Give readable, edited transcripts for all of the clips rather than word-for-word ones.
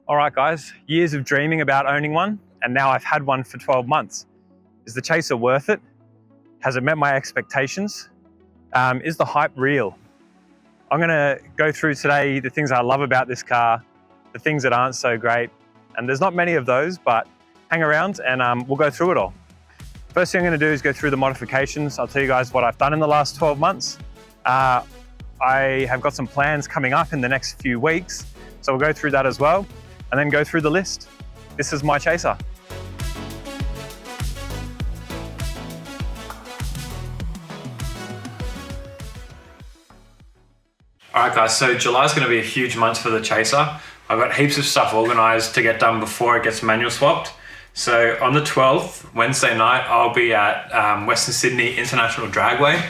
All right, guys, years of dreaming about owning one, and now I've had one for 12 months. Is the Chaser worth it? Has it met my expectations? Is the hype real? I'm gonna go through today the things I love about this car, the things that aren't so great, and there's not many of those, but hang around and we'll go through it all. First thing I'm gonna do is go through the modifications. I'll tell you guys what I've done in the last 12 months. I have got some plans coming up in the next few weeks, so we'll go through that as well, and then go through the list. This is my Chaser. All right, guys, so July is going to be a huge month for the Chaser. I've got heaps of stuff organized to get done before it gets manual swapped. So on the 12th, Wednesday night, I'll be at Western Sydney International Dragway,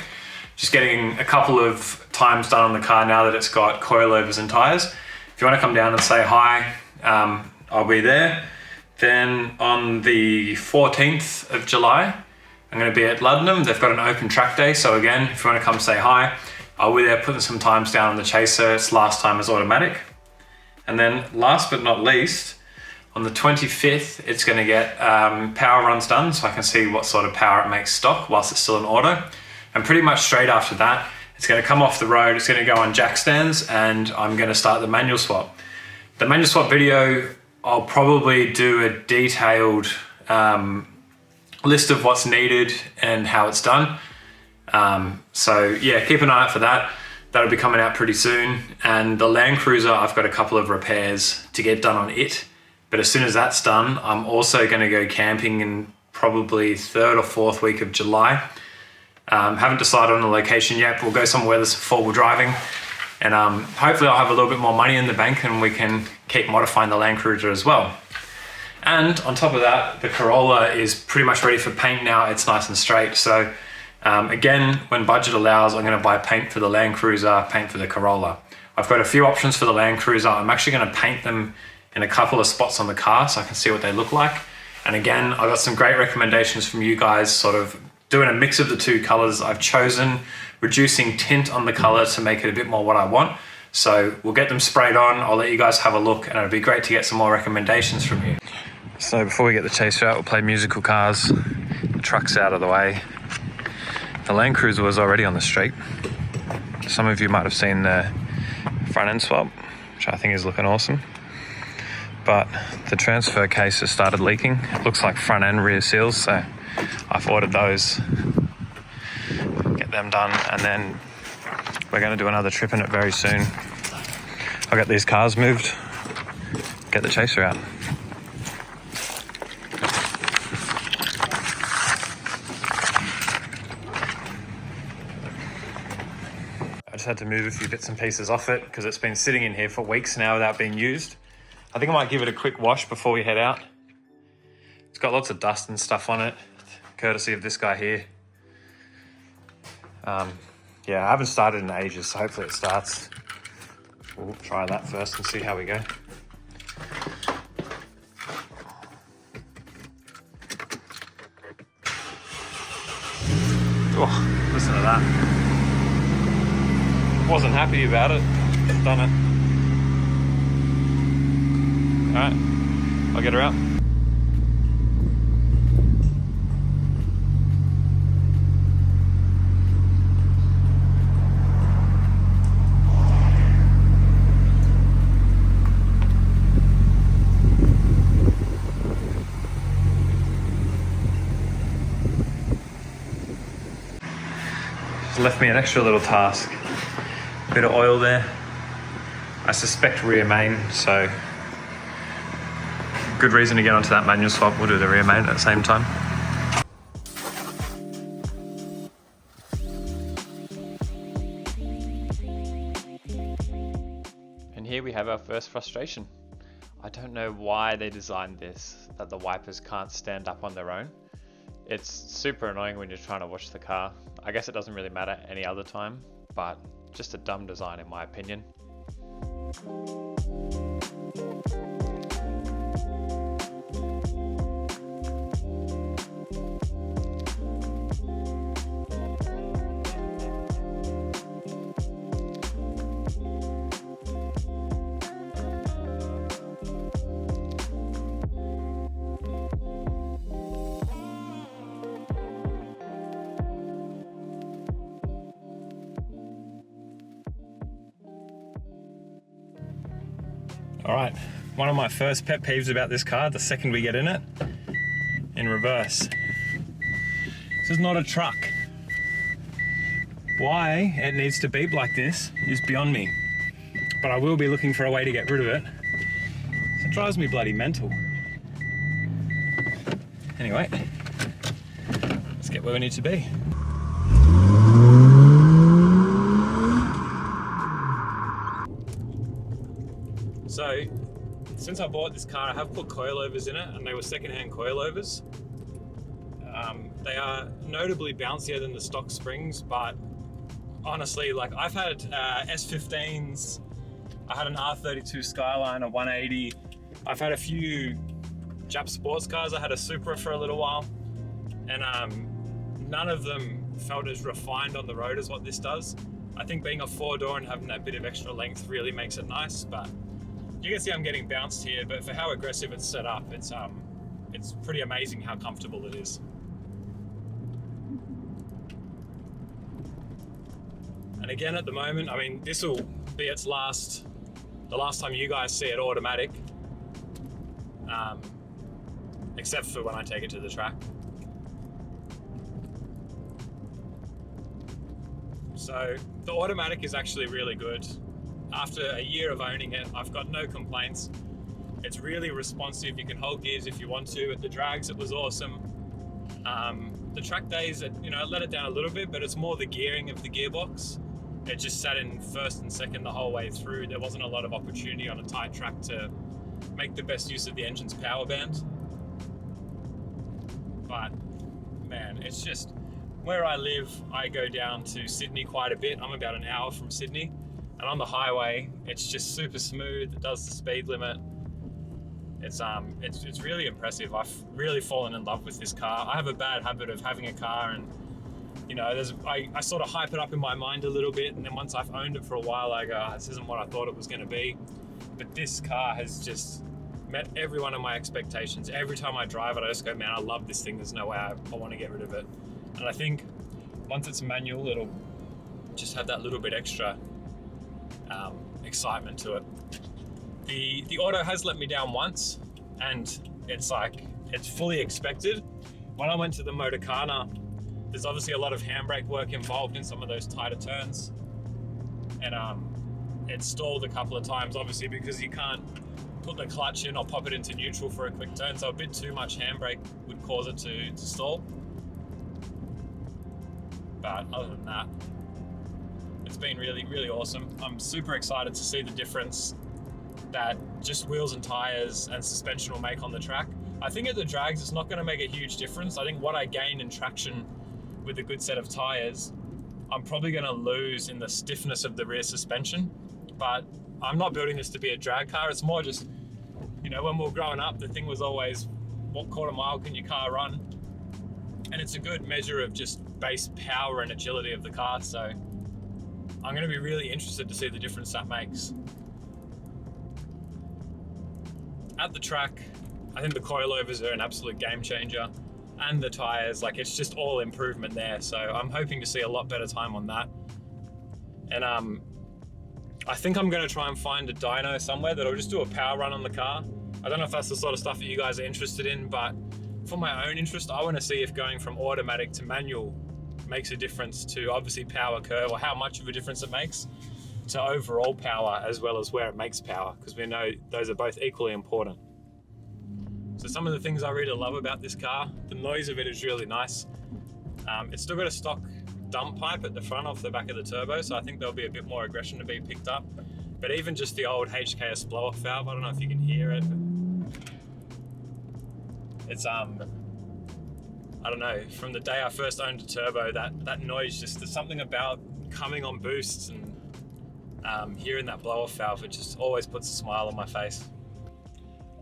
just getting a couple of times done on the car now that it's got coilovers and tires. If you want to come down and say hi, I'll be there. Then on the 14th of July, I'm going to be at Luddenham. They've got an open track day. So again, if you want to come say hi, I'll be there putting some times down on the Chaser. It's last time as automatic. And then last but not least, on the 25th, it's going to get power runs done so I can see what sort of power it makes stock whilst it's still in auto. And pretty much straight after that, it's going to come off the road, it's going to go on jack stands, and I'm going to start the manual swap. The manual swap video, I'll probably do a detailed list of what's needed and how it's done. So yeah, keep an eye out for that. That'll be coming out pretty soon. And the Land Cruiser, I've got a couple of repairs to get done on it. But as soon as that's done, I'm also going to go camping in probably 3rd or 4th week of July. Haven't decided on the location yet, but we'll go somewhere that's 4-wheel driving. And hopefully I'll have a little bit more money in the bank and we can keep modifying the Land Cruiser as well. And on top of that, the Corolla is pretty much ready for paint now. It's nice and straight. So again, when budget allows, I'm going to buy paint for the Land Cruiser, paint for the Corolla. I've got a few options for the Land Cruiser. I'm actually going to paint them in a couple of spots on the car so I can see what they look like. And again, I got some great recommendations from you guys, sort of doing a mix of the two colors. I've chosen reducing tint on the color to make it a bit more what I want. So we'll get them sprayed on. I'll let you guys have a look, and it'll be great to get some more recommendations from you. So before we get the Chaser out, we'll play musical cars. The truck's out of the way. The Land Cruiser was already on the street. Some of you might have seen the front end swap, which I think is looking awesome. But the transfer case has started leaking. It looks like front and rear seals, so I've ordered those. Get them done, and then we're going to do another trip in it very soon. I'll get these cars moved, get the Chaser out. I just had to move a few bits and pieces off it because it's been sitting in here for weeks now without being used. I think I might give it a quick wash before we head out. It's got lots of dust and stuff on it, courtesy of this guy here. Yeah, I haven't started in ages, so hopefully it starts. We'll try that first and see how we go. Oh, listen to that. Wasn't happy about it. Done it. All right, I'll get her out. Left me an extra little task. Bit of oil there. I suspect rear main, so good reason to get onto that manual swap. We'll do the rear main at the same time. And here we have our first frustration. I don't know why they designed this, that the wipers can't stand up on their own. It's super annoying when you're trying to wash the car. I guess it doesn't really matter any other time, but just a dumb design in my opinion. All right, one of my first pet peeves about this car, the second we get in it, in reverse. This is not a truck. Why it needs to beep like this is beyond me. But I will be looking for a way to get rid of it. It drives me bloody mental. Anyway, let's get where we need to be. So, since I bought this car, I have put coilovers in it, and they were secondhand coilovers. They are notably bouncier than the stock springs, but honestly, like I've had S15s, I had an R32 Skyline, a 180. I've had a few Jap sports cars. I had a Supra for a little while, and none of them felt as refined on the road as what this does. I think being a 4-door and having that bit of extra length really makes it nice, but you can see I'm getting bounced here, but for how aggressive it's set up, it's pretty amazing how comfortable it is. And again, at the moment, I mean, this will be the last time you guys see it automatic, except for when I take it to the track. So the automatic is actually really good. After a year of owning it, I've got no complaints. It's really responsive. You can hold gears if you want to. At the drags, it was awesome. The track days, it let it down a little bit, but it's more the gearing of the gearbox. It just sat in first and second the whole way through. There wasn't a lot of opportunity on a tight track to make the best use of the engine's power band. But man, it's just where I live. I go down to Sydney quite a bit. I'm about an hour from Sydney, and on the highway, it's just super smooth. It does the speed limit. It's really impressive. I've really fallen in love with this car. I have a bad habit of having a car and I sort of hype it up in my mind a little bit, and then once I've owned it for a while, I go, this isn't what I thought it was going to be. But this car has just met every one of my expectations. Every time I drive it, I just go, man, I love this thing. There's no way I want to get rid of it. And I think once it's manual, it'll just have that little bit extra excitement to it. The auto has let me down once, and it's fully expected. When I went to the Motorcana, there's obviously a lot of handbrake work involved in some of those tighter turns, and it stalled a couple of times, obviously because you can't put the clutch in or pop it into neutral for a quick turn, so a bit too much handbrake would cause it to stall. But other than that, it's been really, really awesome. I'm super excited to see the difference that just wheels and tires and suspension will make on the track. I think at the drags, it's not going to make a huge difference. I think what I gain in traction with a good set of tires, I'm probably going to lose in the stiffness of the rear suspension. But I'm not building this to be a drag car. It's more just, when we were growing up, the thing was always, what quarter mile can your car run? And it's a good measure of just base power and agility of the car. So I'm going to be really interested to see the difference that makes. At the track, I think the coilovers are an absolute game changer, and the tires, it's just all improvement there. So I'm hoping to see a lot better time on that. And I think I'm going to try and find a dyno somewhere that'll just do a power run on the car. I don't know if that's the sort of stuff that you guys are interested in, but for my own interest, I want to see if going from automatic to manual makes a difference to obviously power curve, or how much of a difference it makes to overall power, as well as where it makes power, because we know those are both equally important. So some of the things I really love about this car, the noise of it is really nice. It's still got a stock dump pipe at the front off the back of the turbo, so I think there'll be a bit more aggression to be picked up. But even just the old HKS blow-off valve, I don't know if you can hear it, but it's I don't know, from the day I first owned a turbo, that noise, just there's something about coming on boosts and hearing that blow-off valve, it just always puts a smile on my face.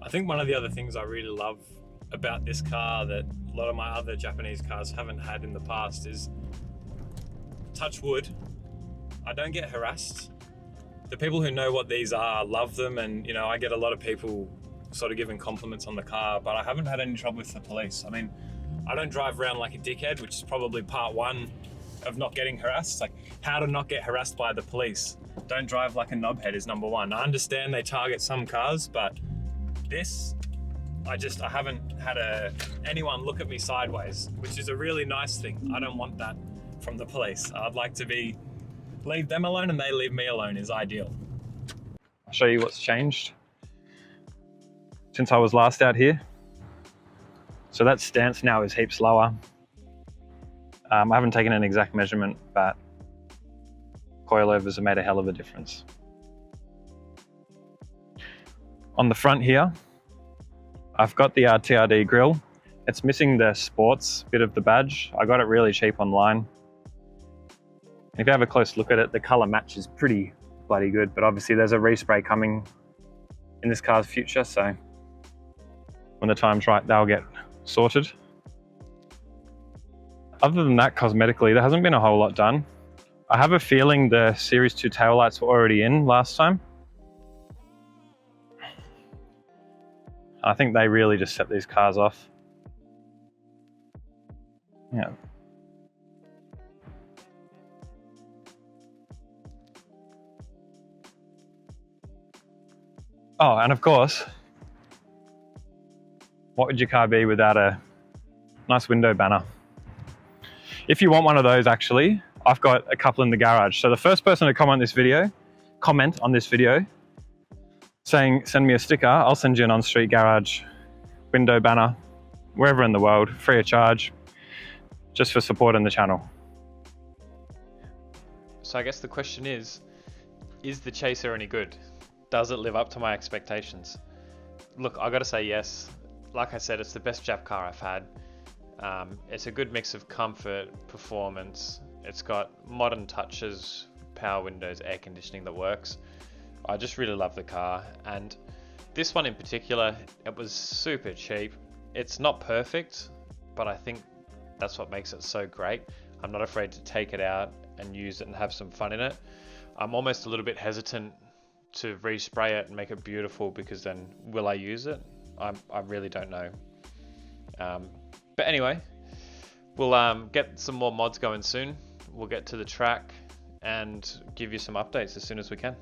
I think one of the other things I really love about this car that a lot of my other Japanese cars haven't had in the past is, touch wood, I don't get harassed. The people who know what these are love them, and I get a lot of people sort of giving compliments on the car, but I haven't had any trouble with the police. I mean, I don't drive around like a dickhead, which is probably part one of not getting harassed. It's like how to not get harassed by the police. don't drive like a knobhead is number one. I understand they target some cars, but this, I haven't had anyone look at me sideways, which is a really nice thing. I don't want that from the police. I'd like to leave them alone and they leave me alone is ideal. I'll show you what's changed since I was last out here. So that stance now is heaps lower. I haven't taken an exact measurement, but coilovers have made a hell of a difference. On the front here, I've got the TRD grille. It's missing the sports bit of the badge. I got it really cheap online. If you have a close look at it, the color match is pretty bloody good, but obviously there's a respray coming in this car's future, so when the time's right, they'll get sorted. Other than that, cosmetically, there hasn't been a whole lot done. I have a feeling the Series 2 taillights were already in last time. I think they really just set these cars off. Yeah. Oh, and of course, what would your car be without a nice window banner? If you want one of those, actually, I've got a couple in the garage. So the first person to comment on this video, saying send me a sticker, I'll send you an on-street garage window banner, wherever in the world, free of charge, just for supporting the channel. So I guess the question is the Chaser any good? Does it live up to my expectations? Look, I gotta say yes. Like I said, it's the best Jap car I've had. It's a good mix of comfort, performance. It's got modern touches, power windows, air conditioning that works. I just really love the car, and this one in particular, it was super cheap. It's not perfect, but I think that's what makes it so great. I'm not afraid to take it out and use it and have some fun in it. I'm almost a little bit hesitant to respray it and make it beautiful, because then will I use it? I really don't know. But anyway, we'll get some more mods going soon. We'll get to the track and give you some updates as soon as we can.